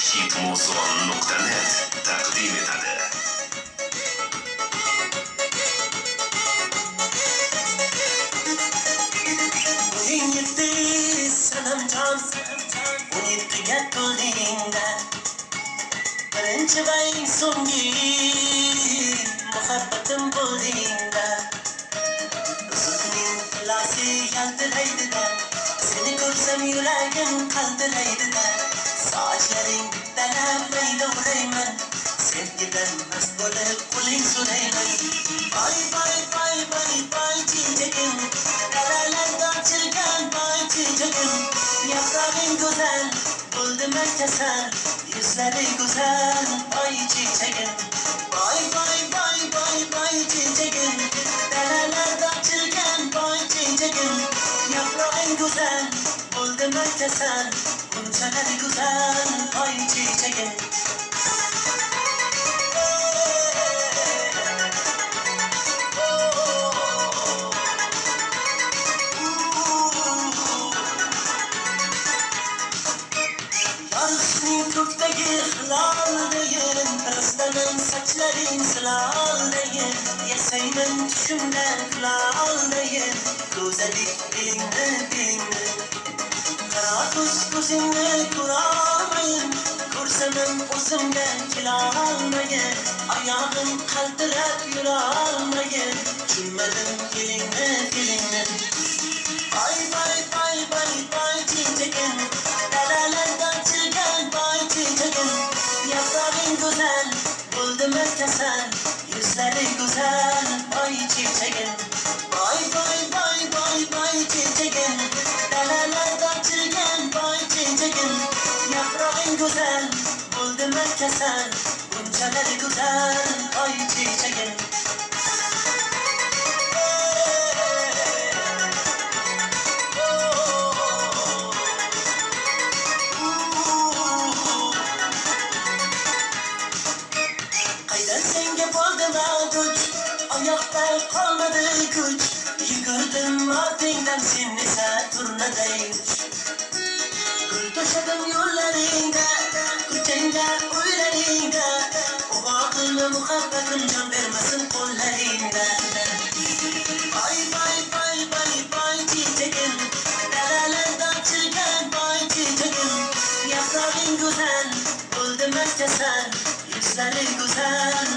hitmuson.net taqdim etadi. Buning yetti sanamjon, 17ga to'ldingda, birinchi va eng so'nggi muhabbatim bo'ldingda. Uzukning tilasi yaltiraydi-da, seni ko'rsam yuragim qaltiraydi-da. Sochlaring dalab maylovlayman, sevgidan mast bo'lib qo'ling so'rayman. Boy boy boy boy boy chechagim, daralarda ochilgan boy chechagim. Yaprog'ing go'zal, bo'ldimman kasal, yuzlari go'zal boy chechagim. Boy boy boy boy boy chechagim, daralarda ochilgan boy chechagim. Yaprog'ing go'zal, bo'ldimman kasal, bunchalar go'zal boy chechagim. Yarışning ko'kdagi hiloldayin, rastanim sochlaring siloldayin, yasayman tushimda kuloldayin, go'zalik belingni qara ko'zingni ko'rolmayin, ko'rsamam o'zimga kelolmayin, oyog'im qaltirab yurolmayin, tushunmadim kelingni. Boy boy boy boy boy chechagim, daralarda ochilgan boy chechagim. Yaprog'ing go'zal, bo'ldimman kasal, yuzlari go'zal boy chechagim. Boy boy boy boy boy chechagim, daralarda ochilgan boy chechagim. Yaprog'ing go'zal, bo'ldimman kasal, bunchalar go'zal boy chechagim. Senga bo'ldim duch, oyoqda qolmadi kuch, yugurdim ortingdan sen esa turnaday uch. Gul to'shadim yo'llaringda, ko'changda o'ylaringda, o'g'ilni muhabbatim jon bermasin qo'llaringda. Boy boy boy boy boy chechagim, daralarda ochilgan boy chechagim. Yaprog'ing go'zal, bo'ldimman kasal, yuzlari go'zal